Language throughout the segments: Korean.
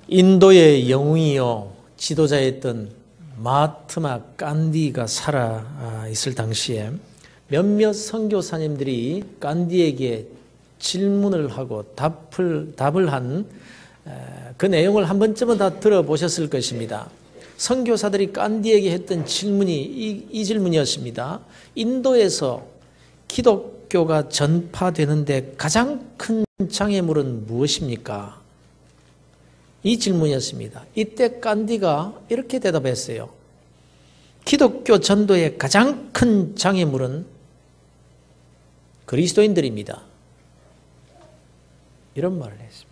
인도의 영웅이요 지도자였던 마하트마 간디가 살아 있을 당시에 몇몇 선교사님들이 간디에게 질문을 하고 답을 한 그 내용을 한 번쯤은 다 들어보셨을 것입니다. 선교사들이 간디에게 했던 질문이 이 질문이었습니다. 인도에서 기독교가 전파되는데 가장 큰 장애물은 무엇입니까? 이 질문이었습니다. 이때 간디가 이렇게 대답했어요. 기독교 전도의 가장 큰 장애물은 그리스도인들입니다. 이런 말을 했습니다.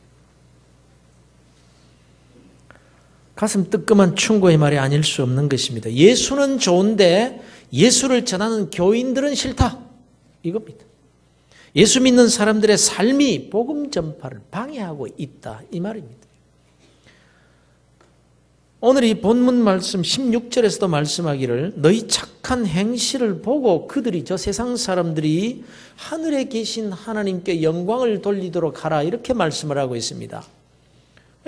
가슴 뜨끔한 충고의 말이 아닐 수 없는 것입니다. 예수는 좋은데 예수를 전하는 교인들은 싫다. 이겁니다. 예수 믿는 사람들의 삶이 복음 전파를 방해하고 있다. 이 말입니다. 오늘 이 본문 말씀 16절에서도 말씀하기를 너희 착한 행실을 보고 그들이 저 세상 사람들이 하늘에 계신 하나님께 영광을 돌리도록 하라 이렇게 말씀을 하고 있습니다.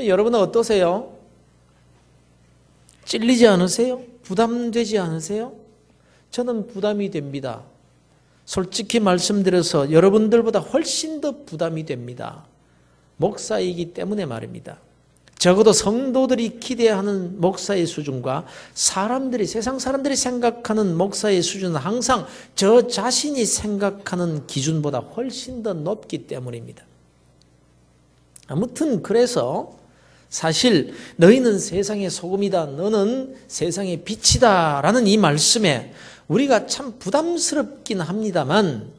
여러분은 어떠세요? 찔리지 않으세요? 부담되지 않으세요? 저는 부담이 됩니다. 솔직히 말씀드려서 여러분들보다 훨씬 더 부담이 됩니다. 목사이기 때문에 말입니다. 적어도 성도들이 기대하는 목사의 수준과 세상 사람들이 생각하는 목사의 수준은 항상 저 자신이 생각하는 기준보다 훨씬 더 높기 때문입니다. 아무튼 그래서 사실 너희는 세상의 소금이다, 너는 세상의 빛이다 라는 이 말씀에 우리가 참 부담스럽긴 합니다만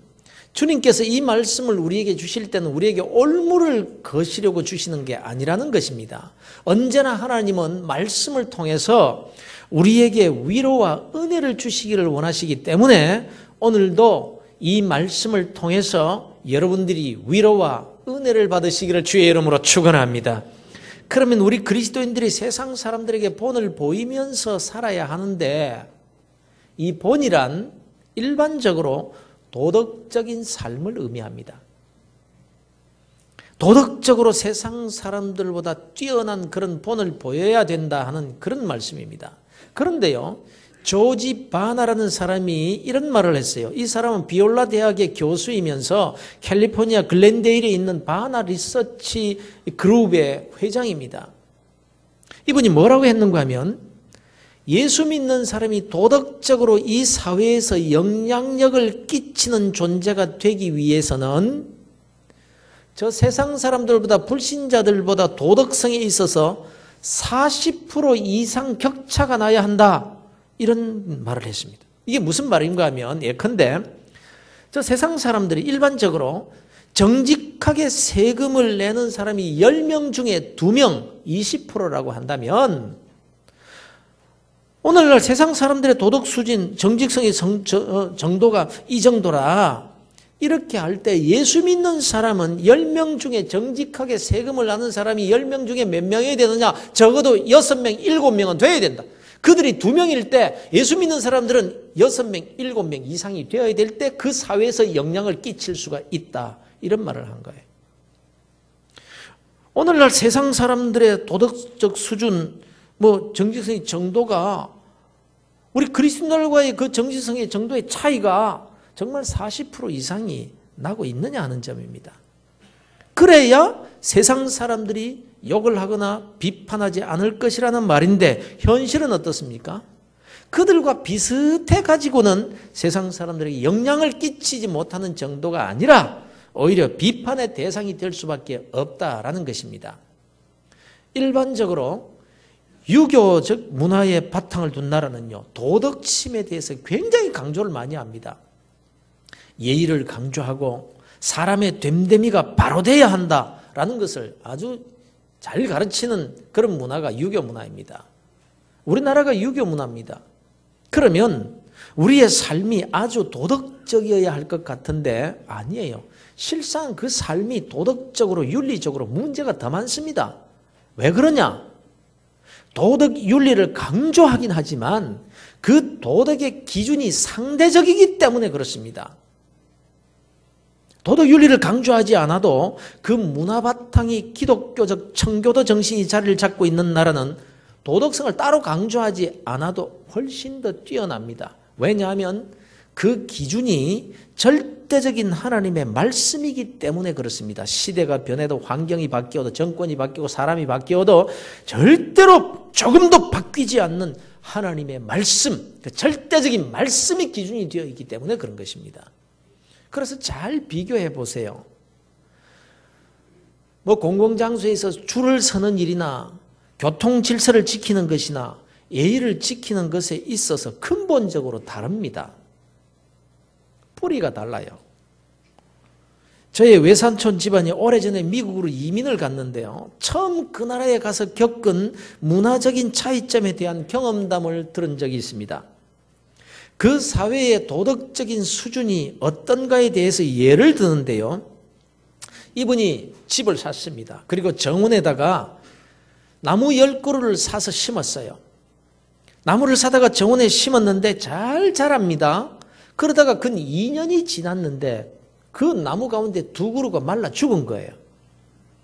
주님께서 이 말씀을 우리에게 주실 때는 우리에게 올무를 거시려고 주시는 게 아니라는 것입니다. 언제나 하나님은 말씀을 통해서 우리에게 위로와 은혜를 주시기를 원하시기 때문에 오늘도 이 말씀을 통해서 여러분들이 위로와 은혜를 받으시기를 주의 이름으로 축원합니다. 그러면 우리 그리스도인들이 세상 사람들에게 본을 보이면서 살아야 하는데 이 본이란 일반적으로 도덕적인 삶을 의미합니다. 도덕적으로 세상 사람들보다 뛰어난 그런 본을 보여야 된다 하는 그런 말씀입니다. 그런데요, 조지 바나라는 사람이 이런 말을 했어요. 이 사람은 비올라 대학의 교수이면서 캘리포니아 글렌데일에 있는 바나 리서치 그룹의 회장입니다. 이분이 뭐라고 했는가 하면 예수 믿는 사람이 도덕적으로 이 사회에서 영향력을 끼치는 존재가 되기 위해서는 저 세상 사람들보다 불신자들보다 도덕성에 있어서 40% 이상 격차가 나야 한다. 이런 말을 했습니다. 이게 무슨 말인가 하면 예컨대 저 세상 사람들이 일반적으로 정직하게 세금을 내는 사람이 10명 중에 2명 20%라고 한다면 오늘날 세상 사람들의 도덕 수준, 정직성의 정도가 이 정도라 이렇게 할 때 예수 믿는 사람은 10명 중에 정직하게 세금을 내는 사람이 10명 중에 몇 명이 되느냐? 적어도 6명, 7명은 돼야 된다. 그들이 2명일 때 예수 믿는 사람들은 6명, 7명 이상이 되어야 될 때 그 사회에서 영향을 끼칠 수가 있다. 이런 말을 한 거예요. 오늘날 세상 사람들의 도덕적 수준, 정직성의 정도가 우리 그리스도인들과의 그 정직성의 정도의 차이가 정말 40% 이상이 나고 있느냐 하는 점입니다. 그래야 세상 사람들이 욕을 하거나 비판하지 않을 것이라는 말인데 현실은 어떻습니까? 그들과 비슷해 가지고는 세상 사람들에게 영향을 끼치지 못하는 정도가 아니라 오히려 비판의 대상이 될 수밖에 없다라는 것입니다. 일반적으로 유교적 문화의 바탕을 둔 나라는요, 도덕심에 대해서 굉장히 강조를 많이 합니다. 예의를 강조하고 사람의 됨됨이가 바로 돼야 한다라는 것을 아주 잘 가르치는 그런 문화가 유교 문화입니다. 우리나라가 유교 문화입니다. 그러면 우리의 삶이 아주 도덕적이어야 할 것 같은데 아니에요. 실상 그 삶이 도덕적으로 윤리적으로 문제가 더 많습니다. 왜 그러냐? 도덕 윤리를 강조하긴 하지만 그 도덕의 기준이 상대적이기 때문에 그렇습니다. 도덕 윤리를 강조하지 않아도 그 문화 바탕이 기독교적 청교도 정신이 자리를 잡고 있는 나라는 도덕성을 따로 강조하지 않아도 훨씬 더 뛰어납니다. 왜냐하면 그 기준이 절대적인 하나님의 말씀이기 때문에 그렇습니다. 시대가 변해도 환경이 바뀌어도 정권이 바뀌고 사람이 바뀌어도 절대로 조금도 바뀌지 않는 하나님의 말씀, 그 절대적인 말씀이 기준이 되어 있기 때문에 그런 것입니다. 그래서 잘 비교해 보세요. 뭐 공공장소에서 줄을 서는 일이나 교통 질서를 지키는 것이나 예의를 지키는 것에 있어서 근본적으로 다릅니다. 뿌리가 달라요. 저의 외삼촌 집안이 오래전에 미국으로 이민을 갔는데요. 처음 그 나라에 가서 겪은 문화적인 차이점에 대한 경험담을 들은 적이 있습니다. 그 사회의 도덕적인 수준이 어떤가에 대해서 예를 드는데요. 이분이 집을 샀습니다. 그리고 정원에다가 나무 10그루를 사서 심었어요. 나무를 사다가 정원에 심었는데 잘 자랍니다. 그러다가 근 2년이 지났는데 그 나무 가운데 2그루가 말라 죽은 거예요.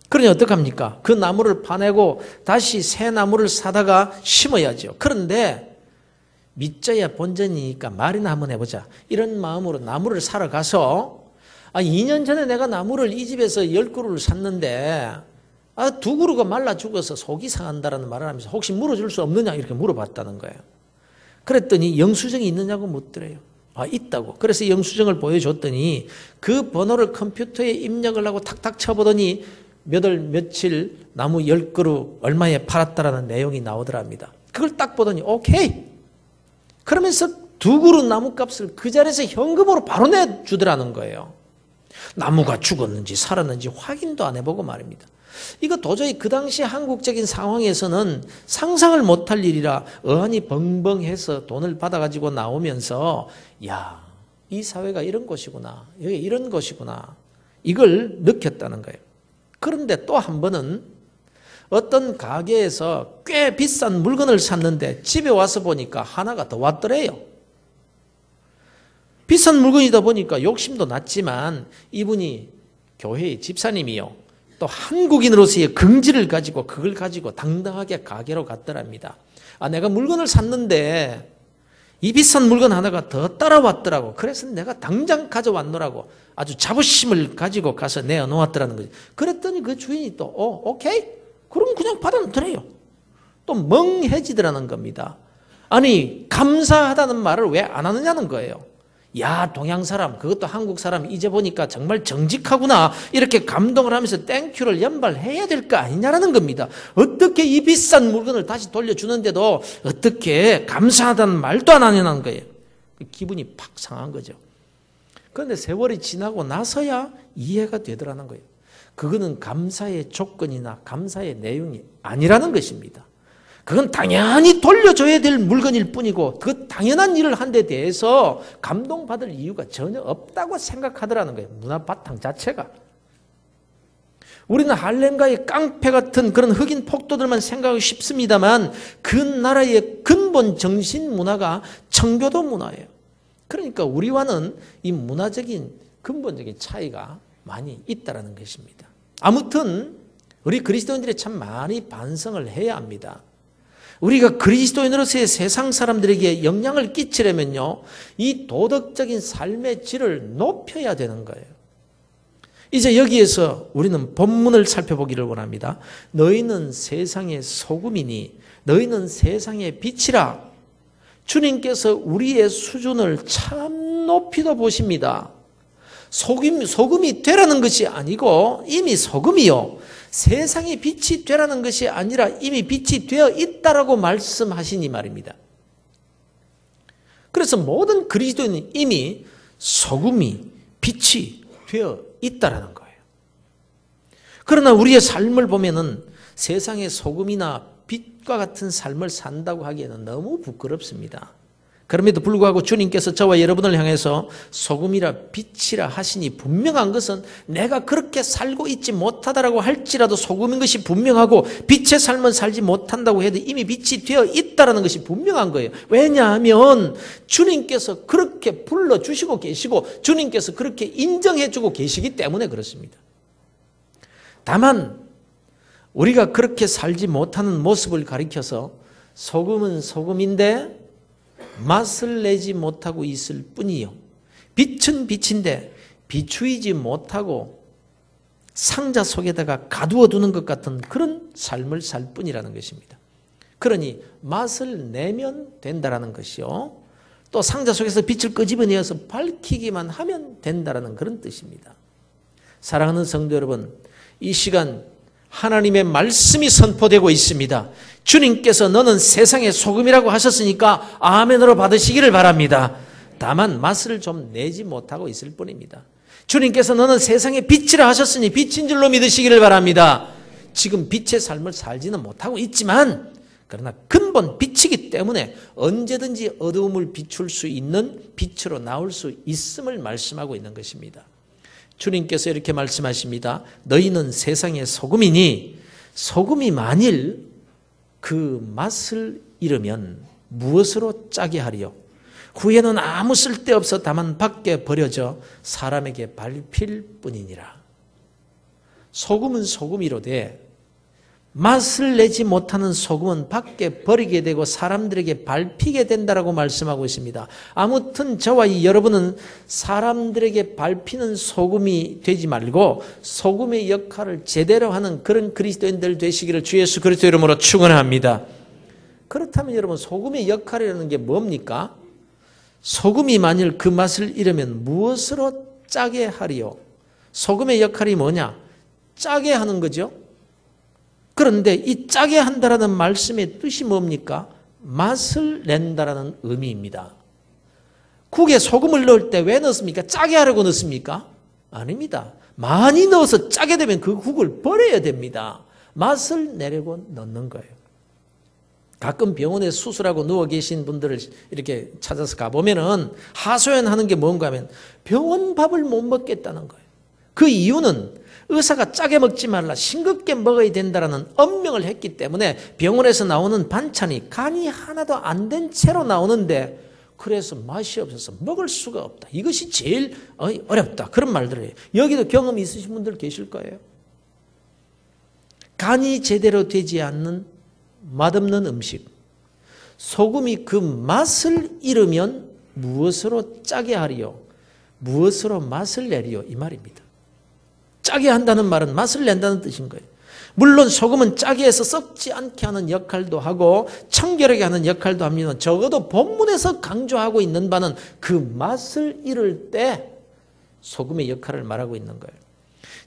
그러니 어떡합니까? 그 나무를 파내고 다시 새 나무를 사다가 심어야죠. 그런데 믿져야 본전이니까 말이나 한번 해보자. 이런 마음으로 나무를 사러 가서 2년 전에 내가 나무를 이 집에서 10그루를 샀는데 2그루가 말라 죽어서 속이 상한다라는 말을 하면서 혹시 물어줄 수 없느냐 이렇게 물어봤다는 거예요. 그랬더니 영수증이 있느냐고 묻더래요. 있다고. 그래서 영수증을 보여줬더니 그 번호를 컴퓨터에 입력을 하고 탁탁 쳐보더니 몇 월 며칠 나무 10그루 얼마에 팔았다라는 내용이 나오더랍니다. 그걸 딱 보더니 오케이. 그러면서 2그루 나무값을 그 자리에서 현금으로 바로 내주더라는 거예요. 나무가 죽었는지 살았는지 확인도 안 해보고 말입니다. 이거 도저히 그 당시 한국적인 상황에서는 상상을 못할 일이라 어안이 벙벙해서 돈을 받아가지고 나오면서 야, 이 사회가 이런 곳이구나. 여기 이런 곳이구나. 이걸 느꼈다는 거예요. 그런데 또 한 번은 어떤 가게에서 꽤 비싼 물건을 샀는데 집에 와서 보니까 하나가 더 왔더래요. 비싼 물건이다 보니까 욕심도 났지만 이분이 교회의 집사님이요. 또 한국인으로서의 긍지를 가지고 그걸 가지고 당당하게 가게로 갔더랍니다. 내가 물건을 샀는데 이 비싼 물건 하나가 더 따라왔더라고. 그래서 내가 당장 가져왔노라고 아주 자부심을 가지고 가서 내어놓았더라는 거지. 그랬더니 그 주인이 또 오케이? 그럼 그냥 받아놓더래요. 또 멍해지더라는 겁니다. 아니 감사하다는 말을 왜 안 하느냐는 거예요. 야, 동양 사람, 그것도 한국 사람 이제 보니까 정말 정직하구나. 이렇게 감동을 하면서 땡큐를 연발해야 될 거 아니냐라는 겁니다. 어떻게 이 비싼 물건을 다시 돌려주는데도 어떻게 감사하다는 말도 안 하냐는 거예요. 기분이 팍 상한 거죠. 그런데 세월이 지나고 나서야 이해가 되더라는 거예요. 그거는 감사의 조건이나 감사의 내용이 아니라는 것입니다. 그건 당연히 돌려줘야 될 물건일 뿐이고 그 당연한 일을 한 데 대해서 감동받을 이유가 전혀 없다고 생각하더라는 거예요. 문화 바탕 자체가. 우리는 할렘가의 깡패 같은 그런 흑인 폭도들만 생각하기 쉽습니다만 그 나라의 근본 정신 문화가 청교도 문화예요. 그러니까 우리와는 이 문화적인 근본적인 차이가 많이 있다는 것입니다. 아무튼 우리 그리스도인들이 참 많이 반성을 해야 합니다. 우리가 그리스도인으로서의 세상 사람들에게 영향을 끼치려면요, 이 도덕적인 삶의 질을 높여야 되는 거예요. 이제 여기에서 우리는 본문을 살펴보기를 원합니다. 너희는 세상의 소금이니 너희는 세상의 빛이라. 주님께서 우리의 수준을 참 높이도 보십니다. 소금이 되라는 것이 아니고 이미 소금이요. 세상의 빛이 되라는 것이 아니라 이미 빛이 되어 있다라고 말씀하시니 말입니다. 그래서 모든 그리스도인은 이미 소금이 빛이 되어 있다라는 거예요. 그러나 우리의 삶을 보면은 세상의 소금이나 빛과 같은 삶을 산다고 하기에는 너무 부끄럽습니다. 그럼에도 불구하고 주님께서 저와 여러분을 향해서 소금이라 빛이라 하시니 분명한 것은 내가 그렇게 살고 있지 못하다라고 할지라도 소금인 것이 분명하고 빛의 삶은 살지 못한다고 해도 이미 빛이 되어 있다라는 것이 분명한 거예요. 왜냐하면 주님께서 그렇게 불러주시고 계시고 주님께서 그렇게 인정해주고 계시기 때문에 그렇습니다. 다만 우리가 그렇게 살지 못하는 모습을 가리켜서 소금은 소금인데 맛을 내지 못하고 있을 뿐이요, 빛은 빛인데 비추이지 못하고 상자 속에다가 가두어 두는 것 같은 그런 삶을 살 뿐이라는 것입니다. 그러니 맛을 내면 된다라는 것이요, 또 상자 속에서 빛을 끄집어내어서 밝히기만 하면 된다라는 그런 뜻입니다. 사랑하는 성도 여러분, 이 시간 하나님의 말씀이 선포되고 있습니다. 주님께서 너는 세상의 소금이라고 하셨으니까 아멘으로 받으시기를 바랍니다. 다만 맛을 좀 내지 못하고 있을 뿐입니다. 주님께서 너는 세상의 빛이라 하셨으니 빛인 줄로 믿으시기를 바랍니다. 지금 빛의 삶을 살지는 못하고 있지만 그러나 근본 빛이기 때문에 언제든지 어두움을 비출 수 있는 빛으로 나올 수 있음을 말씀하고 있는 것입니다. 주님께서 이렇게 말씀하십니다. 너희는 세상의 소금이니 소금이 만일 그 맛을 잃으면 무엇으로 짜게 하리요? 후에는 아무 쓸데없어 다만 밖에 버려져 사람에게 밟힐 뿐이니라. 소금은 소금이로되 맛을 내지 못하는 소금은 밖에 버리게 되고 사람들에게 밟히게 된다라고 말씀하고 있습니다. 아무튼 저와 여러분은 사람들에게 밟히는 소금이 되지 말고 소금의 역할을 제대로 하는 그런 그리스도인들 되시기를 주 예수 그리스도 이름으로 축원합니다. 그렇다면 여러분, 소금의 역할이라는 게 뭡니까? 소금이 만일 그 맛을 잃으면 무엇으로 짜게 하리요? 소금의 역할이 뭐냐? 짜게 하는 거죠. 그런데 이 짜게 한다라는 말씀의 뜻이 뭡니까? 맛을 낸다라는 의미입니다. 국에 소금을 넣을 때 왜 넣습니까? 짜게 하려고 넣습니까? 아닙니다. 많이 넣어서 짜게 되면 그 국을 버려야 됩니다. 맛을 내려고 넣는 거예요. 가끔 병원에 수술하고 누워 계신 분들을 이렇게 찾아서 가보면은 하소연하는 게 뭔가 하면 병원 밥을 못 먹겠다는 거예요. 그 이유는 의사가 짜게 먹지 말라, 싱겁게 먹어야 된다라는 엄명을 했기 때문에 병원에서 나오는 반찬이 간이 하나도 안 된 채로 나오는데 그래서 맛이 없어서 먹을 수가 없다. 이것이 제일 어렵다. 그런 말들을 해요. 여기도 경험이 있으신 분들 계실 거예요. 간이 제대로 되지 않는 맛없는 음식. 소금이 그 맛을 잃으면 무엇으로 짜게 하리요? 무엇으로 맛을 내리요? 이 말입니다. 짜게 한다는 말은 맛을 낸다는 뜻인 거예요. 물론 소금은 짜게 해서 썩지 않게 하는 역할도 하고 청결하게 하는 역할도 합니다. 적어도 본문에서 강조하고 있는 바는 그 맛을 잃을 때 소금의 역할을 말하고 있는 거예요.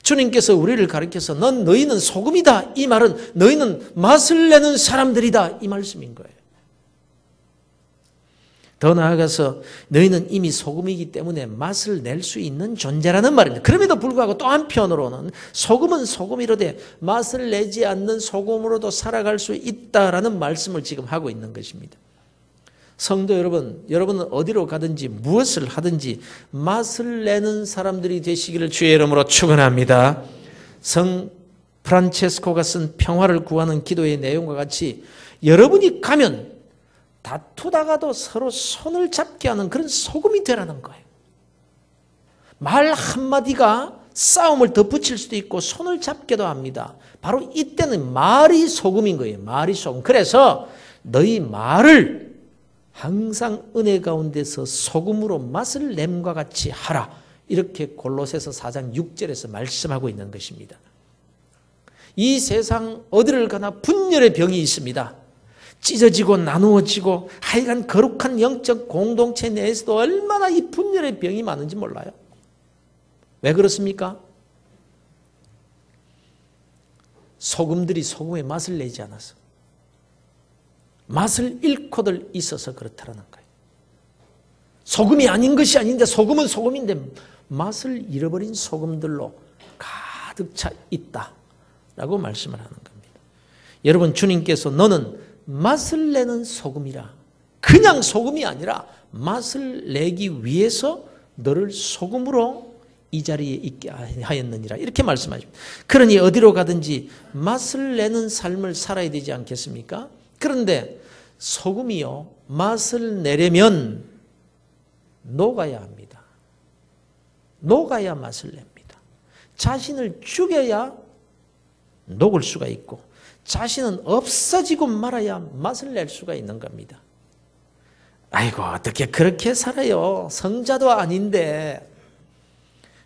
주님께서 우리를 가르쳐서 너희는 소금이다. 이 말은 너희는 맛을 내는 사람들이다. 이 말씀인 거예요. 더 나아가서 너희는 이미 소금이기 때문에 맛을 낼 수 있는 존재라는 말입니다. 그럼에도 불구하고 또 한편으로는 소금은 소금이로되 맛을 내지 않는 소금으로도 살아갈 수 있다라는 말씀을 지금 하고 있는 것입니다. 성도 여러분, 여러분은 어디로 가든지 무엇을 하든지 맛을 내는 사람들이 되시기를 주의 이름으로 축원합니다. 성 프란체스코가 쓴 평화를 구하는 기도의 내용과 같이 여러분이 가면 다투다가도 서로 손을 잡게 하는 그런 소금이 되라는 거예요. 말 한마디가 싸움을 덧붙일 수도 있고 손을 잡게도 합니다. 바로 이때는 말이 소금인 거예요. 말이 소금. 그래서 너희 말을 항상 은혜 가운데서 소금으로 맛을 냄과 같이 하라. 이렇게 골로새서 4장 6절에서 말씀하고 있는 것입니다. 이 세상 어디를 가나 분열의 병이 있습니다. 찢어지고 나누어지고 하여간 거룩한 영적 공동체 내에서도 얼마나 이 분열의 병이 많은지 몰라요. 왜 그렇습니까? 소금들이 소금의 맛을 내지 않아서 맛을 잃고들 있어서 그렇다는 거예요. 소금이 아닌 것이 아닌데 소금은 소금인데 맛을 잃어버린 소금들로 가득 차 있다라고 말씀을 하는 겁니다. 여러분, 주님께서 너는 맛을 내는 소금이라 그냥 소금이 아니라 맛을 내기 위해서 너를 소금으로 이 자리에 있게 하였느니라. 이렇게 말씀하십니다. 그러니 어디로 가든지 맛을 내는 삶을 살아야 되지 않겠습니까? 그런데 소금이요, 맛을 내려면 녹아야 합니다. 녹아야 맛을 냅니다. 자신을 죽여야 녹을 수가 있고, 자신은 없어지고 말아야 맛을 낼 수가 있는 겁니다. 아이고, 어떻게 그렇게 살아요? 성자도 아닌데.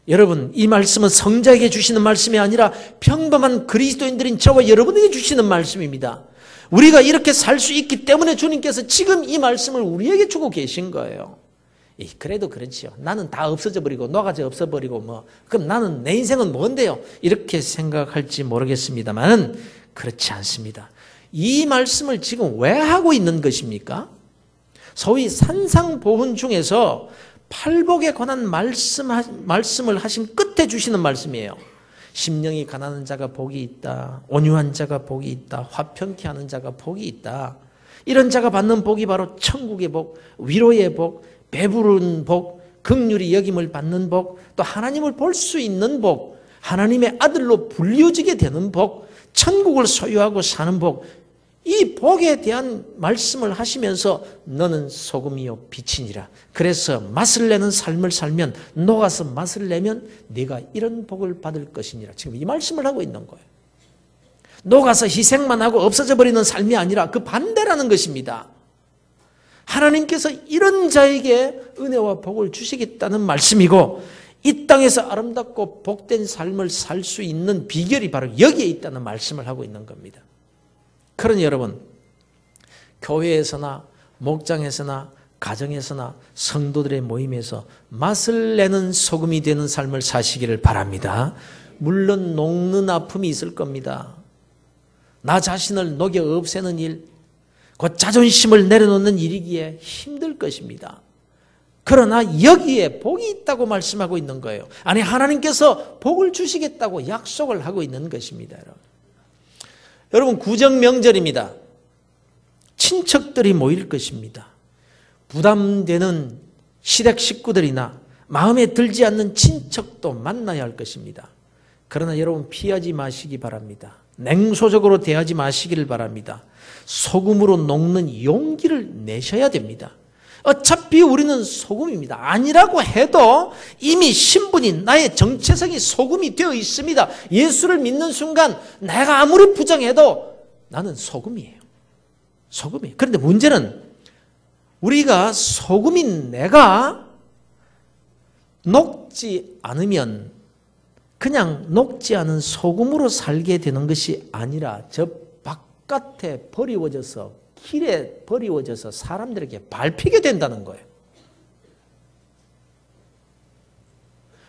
여러분, 이 말씀은 성자에게 주시는 말씀이 아니라 평범한 그리스도인들인 저와 여러분에게 주시는 말씀입니다. 우리가 이렇게 살 수 있기 때문에 주님께서 지금 이 말씀을 우리에게 주고 계신 거예요. 그래도 그렇지요. 나는 다 없어져 버리고 녹아져 없어버리고 그럼 나는 내 인생은 뭔데요? 이렇게 생각할지 모르겠습니다만 그렇지 않습니다. 이 말씀을 지금 왜 하고 있는 것입니까? 소위 산상보훈 중에서 팔복에 관한 말씀을 하신 끝에 주시는 말씀이에요. 심령이 가난한 자가 복이 있다. 온유한 자가 복이 있다. 화평케 하는 자가 복이 있다. 이런 자가 받는 복이 바로 천국의 복, 위로의 복, 배부른 복, 긍휼히 여김을 받는 복, 또 하나님을 볼 수 있는 복, 하나님의 아들로 불려지게 되는 복, 천국을 소유하고 사는 복, 이 복에 대한 말씀을 하시면서 너는 소금이요 빛이니라. 그래서 맛을 내는 삶을 살면, 녹아서 맛을 내면 네가 이런 복을 받을 것이니라. 지금 이 말씀을 하고 있는 거예요. 녹아서 희생만 하고 없어져 버리는 삶이 아니라 그 반대라는 것입니다. 하나님께서 이런 자에게 은혜와 복을 주시겠다는 말씀이고, 이 땅에서 아름답고 복된 삶을 살 수 있는 비결이 바로 여기에 있다는 말씀을 하고 있는 겁니다. 그러니 여러분, 교회에서나 목장에서나 가정에서나 성도들의 모임에서 맛을 내는 소금이 되는 삶을 사시기를 바랍니다. 물론 녹는 아픔이 있을 겁니다. 나 자신을 녹여 없애는 일, 곧 자존심을 내려놓는 일이기에 힘들 것입니다. 그러나 여기에 복이 있다고 말씀하고 있는 거예요. 아니, 하나님께서 복을 주시겠다고 약속을 하고 있는 것입니다. 여러분, 구정 명절입니다. 친척들이 모일 것입니다. 부담되는 시댁 식구들이나 마음에 들지 않는 친척도 만나야 할 것입니다. 그러나 여러분, 피하지 마시기 바랍니다. 냉소적으로 대하지 마시기를 바랍니다. 소금으로 녹는 용기를 내셔야 됩니다. 어차피 우리는 소금입니다. 아니라고 해도 이미 신분이, 나의 정체성이 소금이 되어 있습니다. 예수를 믿는 순간 내가 아무리 부정해도 나는 소금이에요. 소금이에요. 그런데 문제는 우리가 소금인 내가 녹지 않으면 그냥 녹지 않은 소금으로 살게 되는 것이 아니라 저 바깥에 버리워져서, 길에 버리워져서 사람들에게 밟히게 된다는 거예요.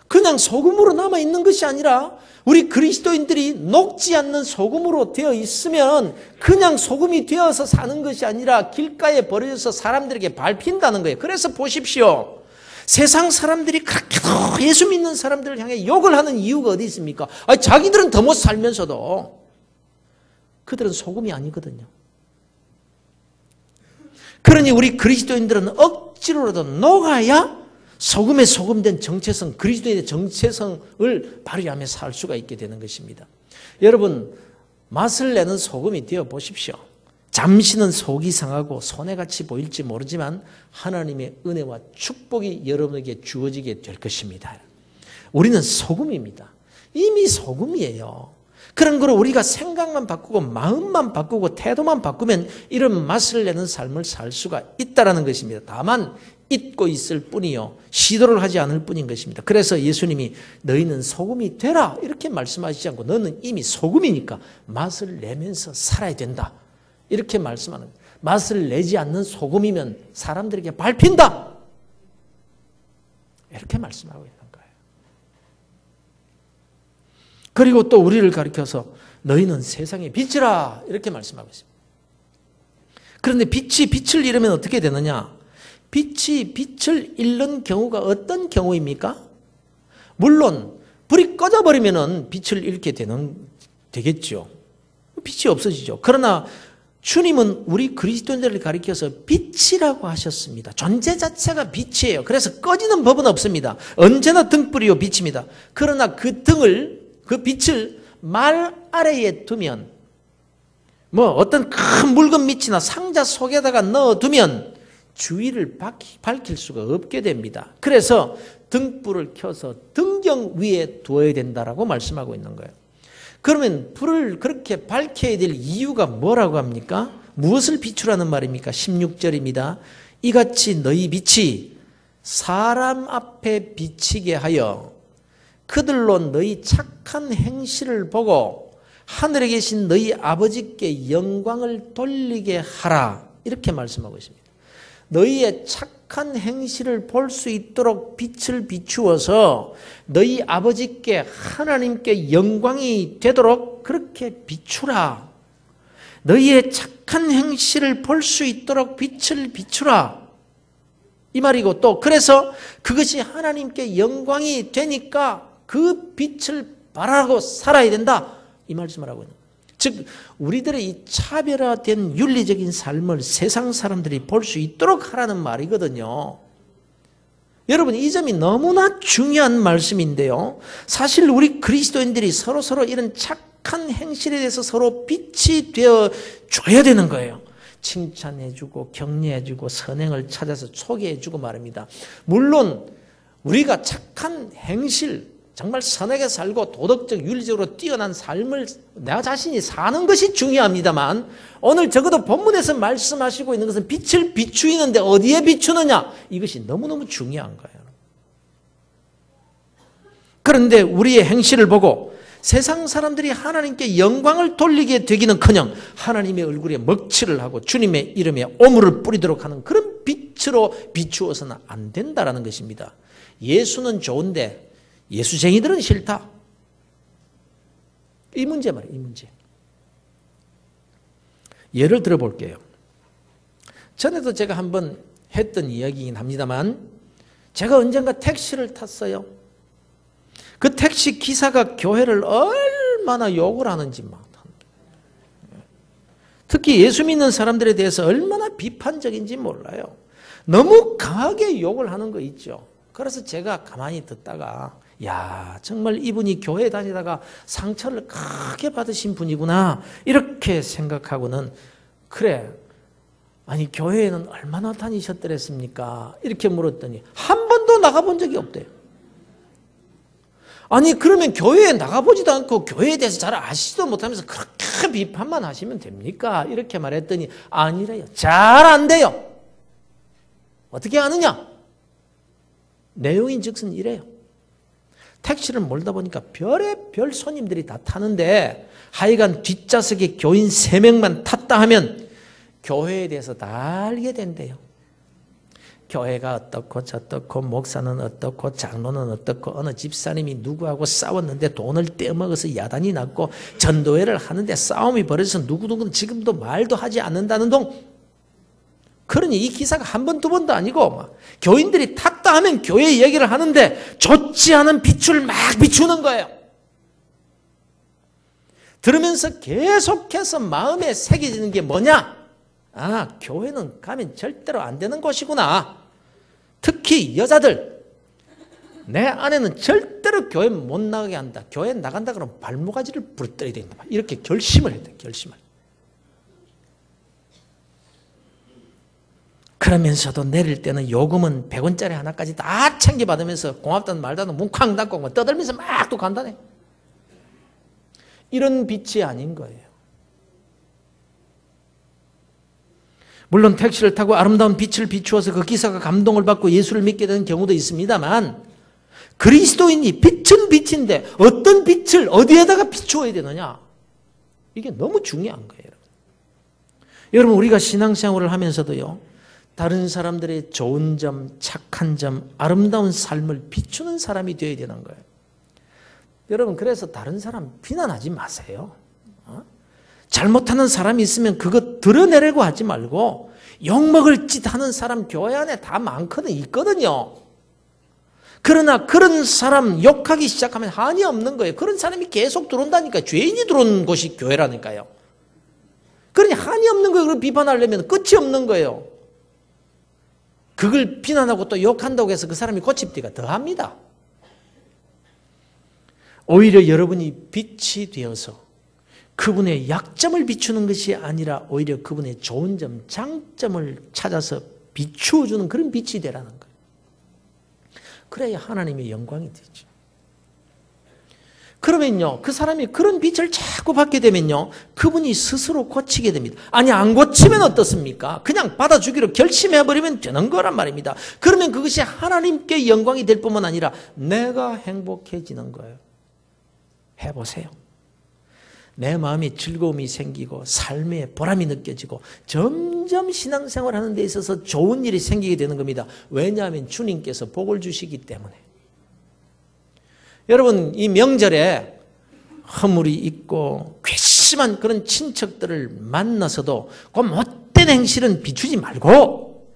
그냥 소금으로 남아있는 것이 아니라 우리 그리스도인들이 녹지 않는 소금으로 되어 있으면 그냥 소금이 되어서 사는 것이 아니라 길가에 버려져서 사람들에게 밟힌다는 거예요. 그래서 보십시오. 세상 사람들이 그렇게도 예수 믿는 사람들을 향해 욕을 하는 이유가 어디 있습니까? 아니, 자기들은 더 못 살면서도 그들은 소금이 아니거든요. 그러니 우리 그리스도인들은 억지로라도 녹아야 소금에 소금된 정체성, 그리스도인의 정체성을 발휘하며 살 수가 있게 되는 것입니다. 여러분, 맛을 내는 소금이 되어 보십시오. 잠시는 속이 상하고 손해같이 보일지 모르지만 하나님의 은혜와 축복이 여러분에게 주어지게 될 것입니다. 우리는 소금입니다. 이미 소금이에요. 그런 거로 우리가 생각만 바꾸고 마음만 바꾸고 태도만 바꾸면 이런 맛을 내는 삶을 살 수가 있다는 것입니다. 다만 잊고 있을 뿐이요, 시도를 하지 않을 뿐인 것입니다. 그래서 예수님이 너희는 소금이 되라 이렇게 말씀하시지 않고 너는 이미 소금이니까 맛을 내면서 살아야 된다 이렇게 말씀하는 거예요. 맛을 내지 않는 소금이면 사람들에게 밟힌다 이렇게 말씀하고 있는 거예요. 그리고 또 우리를 가리켜서 너희는 세상의 빛이라 이렇게 말씀하고 있습니다. 그런데 빛이 빛을 잃으면 어떻게 되느냐? 빛이 빛을 잃는 경우가 어떤 경우입니까? 물론 불이 꺼져버리면 빛을 잃게 되겠죠. 빛이 없어지죠. 그러나 주님은 우리 그리스도인들을 가리켜서 빛이라고 하셨습니다. 존재 자체가 빛이에요. 그래서 꺼지는 법은 없습니다. 언제나 등불이요 빛입니다. 그러나 그 빛을 말 아래에 두면 어떤 큰 묽은 밑이나 상자 속에다가 넣어두면 주위를 밝힐 수가 없게 됩니다. 그래서 등불을 켜서 등경 위에 두어야 된다라고 말씀하고 있는 거예요. 그러면 불을 그렇게 밝혀야 될 이유가 뭐라고 합니까? 무엇을 비추라는 말입니까? 16절입니다. 이같이 너희 빛이 사람 앞에 비치게 하여 그들로 너희 착한 행실을 보고 하늘에 계신 너희 아버지께 영광을 돌리게 하라. 이렇게 말씀하고 있습니다. 너희의 착한 행실을 볼 수 있도록 빛을 비추어서 너희 아버지께 하나님께 영광이 되도록 그렇게 비추라. 너희의 착한 행실을 볼 수 있도록 빛을 비추라. 이 말이고 또 그래서 그것이 하나님께 영광이 되니까 그 빛을 발하고 살아야 된다. 이 말씀을 하고 있는 거예요. 즉 우리들의 이 차별화된 윤리적인 삶을 세상 사람들이 볼 수 있도록 하라는 말이거든요. 여러분 이 점이 너무나 중요한 말씀인데요. 사실 우리 그리스도인들이 서로 이런 착한 행실에 대해서 서로 빛이 되어 줘야 되는 거예요. 칭찬해주고 격려해주고 선행을 찾아서 소개해주고 말입니다. 물론 우리가 착한 행실 정말 선하게 살고 도덕적 윤리적으로 뛰어난 삶을 나 자신이 사는 것이 중요합니다만 오늘 적어도 본문에서 말씀하시고 있는 것은 빛을 비추이는데 어디에 비추느냐 이것이 너무너무 중요한 거예요. 그런데 우리의 행실을 보고 세상 사람들이 하나님께 영광을 돌리게 되기는커녕 하나님의 얼굴에 먹칠을 하고 주님의 이름에 오물을 뿌리도록 하는 그런 빛으로 비추어서는 안 된다라는 것입니다. 예수는 좋은데 예수쟁이들은 싫다. 이 문제 말이에요. 이 문제. 예를 들어 볼게요. 전에도 제가 한번 했던 이야기이긴 합니다만 제가 언젠가 택시를 탔어요. 그 택시 기사가 교회를 얼마나 욕을 하는지 특히 예수 믿는 사람들에 대해서 얼마나 비판적인지 몰라요. 너무 강하게 욕을 하는 거 있죠. 그래서 제가 가만히 듣다가 야 정말 이분이 교회 다니다가 상처를 크게 받으신 분이구나 이렇게 생각하고는 그래 아니 교회에는 얼마나 다니셨더랬습니까? 이렇게 물었더니 한 번도 나가본 적이 없대요. 아니 그러면 교회에 나가보지도 않고 교회에 대해서 잘 아시지도 못하면서 그렇게 비판만 하시면 됩니까? 이렇게 말했더니 아니래요. 잘 안 돼요. 어떻게 아느냐? 내용인즉슨 이래요. 택시를 몰다 보니까 별의별 손님들이 다 타는데 하여간 뒷좌석에 교인 3명만 탔다 하면 교회에 대해서 다 알게 된대요. 교회가 어떻고 저떻고 목사는 어떻고 장로는 어떻고 어느 집사님이 누구하고 싸웠는데 돈을 떼먹어서 야단이 났고 전도회를 하는데 싸움이 벌어져서 누구누구는 지금도 말도 하지 않는다는 동. 그러니 이 기사가 한 번, 두 번도 아니고 교인들이 탔다 하면 교회 이야기를 하는데 좋지 않은 빛을 막 비추는 거예요. 들으면서 계속해서 마음에 새겨지는 게 뭐냐? 아, 교회는 가면 절대로 안 되는 곳이구나. 특히 여자들. 내 아내는 절대로 교회 못 나가게 한다. 교회 나간다 그러면 발모가지를 부러뜨려야 된다. 이렇게 결심을 했다. 결심을. 그러면서도 내릴 때는 요금은 100원짜리 하나까지 다 챙겨받으면서 고맙다는 말다는 문 쾅 닫고 떠들면서 막 또 간다네. 이런 빛이 아닌 거예요. 물론 택시를 타고 아름다운 빛을 비추어서 그 기사가 감동을 받고 예수를 믿게 되는 경우도 있습니다만 그리스도인이 빛은 빛인데 어떤 빛을 어디에다가 비추어야 되느냐? 이게 너무 중요한 거예요. 여러분 우리가 신앙생활을 하면서도요. 다른 사람들의 좋은 점, 착한 점, 아름다운 삶을 비추는 사람이 되어야 되는 거예요. 여러분 그래서 다른 사람 비난하지 마세요. 잘못하는 사람이 있으면 그거 드러내려고 하지 말고 욕먹을 짓 하는 사람 교회 안에 다 많거든 있거든요. 그러나 그런 사람 욕하기 시작하면 한이 없는 거예요. 그런 사람이 계속 들어온다니까. 죄인이 들어온 곳이 교회라니까요. 그러니 한이 없는 거예요. 그걸 비판하려면 끝이 없는 거예요. 그걸 비난하고 또 욕한다고 해서 그 사람이 고집되기가 더합니다. 오히려 여러분이 빛이 되어서 그분의 약점을 비추는 것이 아니라 오히려 그분의 좋은 점, 장점을 찾아서 비추어주는 그런 빛이 되라는 거예요. 그래야 하나님의 영광이 되죠. 그러면요, 그 사람이 그런 빛을 자꾸 받게 되면요, 그분이 스스로 고치게 됩니다. 아니, 안 고치면 어떻습니까? 그냥 받아주기로 결심해버리면 되는 거란 말입니다. 그러면 그것이 하나님께 영광이 될 뿐만 아니라 내가 행복해지는 거예요. 해보세요. 내 마음에 즐거움이 생기고 삶에 보람이 느껴지고 점점 신앙생활하는 데 있어서 좋은 일이 생기게 되는 겁니다. 왜냐하면 주님께서 복을 주시기 때문에. 여러분, 이 명절에 허물이 있고 괘씸한 그런 친척들을 만나서도 그 못된 행실은 비추지 말고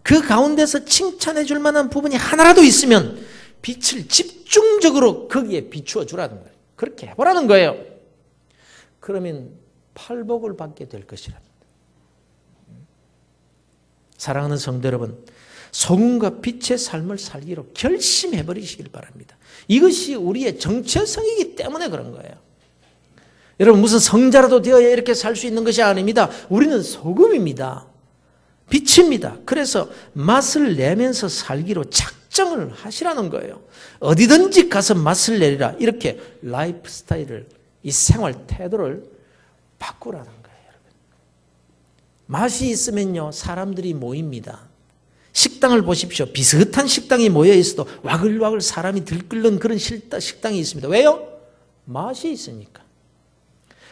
그 가운데서 칭찬해 줄 만한 부분이 하나라도 있으면 빛을 집중적으로 거기에 비추어 주라는 거예요. 그렇게 해보라는 거예요. 그러면 팔복을 받게 될 것이랍니다. 사랑하는 성도 여러분, 소금과 빛의 삶을 살기로 결심해버리시길 바랍니다. 이것이 우리의 정체성이기 때문에 그런 거예요. 여러분, 무슨 성자라도 되어야 이렇게 살 수 있는 것이 아닙니다. 우리는 소금입니다. 빛입니다. 그래서 맛을 내면서 살기로 작정을 하시라는 거예요. 어디든지 가서 맛을 내리라. 이렇게 라이프 스타일을, 이 생활 태도를 바꾸라는 거예요. 여러분. 맛이 있으면요, 사람들이 모입니다. 식당을 보십시오. 비슷한 식당이 모여 있어도 와글와글 사람이 들끓는 그런 식당이 있습니다. 왜요? 맛이 있으니까.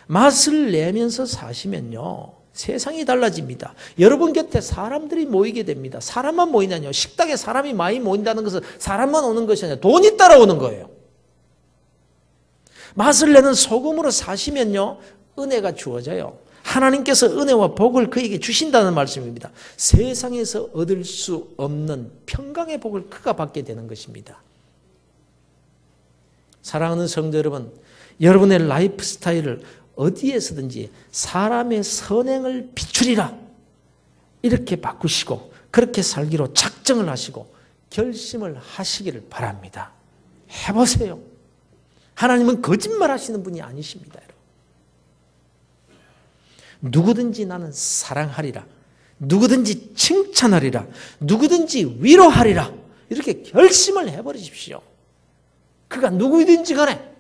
맛을 내면서 사시면요, 세상이 달라집니다. 여러분 곁에 사람들이 모이게 됩니다. 사람만 모이냐뇨. 식당에 사람이 많이 모인다는 것은 사람만 오는 것이 아니라 돈이 따라오는 거예요. 맛을 내는 소금으로 사시면요, 은혜가 주어져요. 하나님께서 은혜와 복을 그에게 주신다는 말씀입니다. 세상에서 얻을 수 없는 평강의 복을 그가 받게 되는 것입니다. 사랑하는 성도 여러분, 여러분의 라이프 스타일을 어디에서든지 사람의 선행을 비추리라, 이렇게 바꾸시고 그렇게 살기로 작정을 하시고 결심을 하시기를 바랍니다. 해보세요. 하나님은 거짓말 하시는 분이 아니십니다. 여러분. 누구든지 나는 사랑하리라, 누구든지 칭찬하리라, 누구든지 위로하리라, 이렇게 결심을 해버리십시오. 그가 누구든지 간에.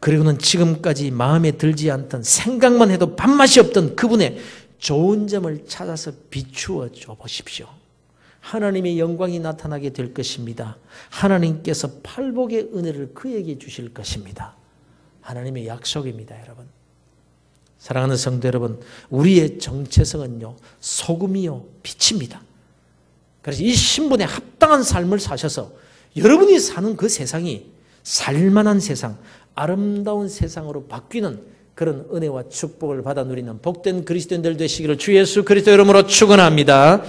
그리고는 지금까지 마음에 들지 않던, 생각만 해도 밥맛이 없던 그분의 좋은 점을 찾아서 비추어 줘 보십시오. 하나님의 영광이 나타나게 될 것입니다. 하나님께서 팔복의 은혜를 그에게 주실 것입니다. 하나님의 약속입니다, 여러분. 사랑하는 성도 여러분, 우리의 정체성은요, 소금이요, 빛입니다. 그래서 이 신분에 합당한 삶을 사셔서 여러분이 사는 그 세상이 살만한 세상, 아름다운 세상으로 바뀌는 그런 은혜와 축복을 받아 누리는 복된 그리스도인들 되시기를 주 예수 그리스도 이름으로 축원합니다.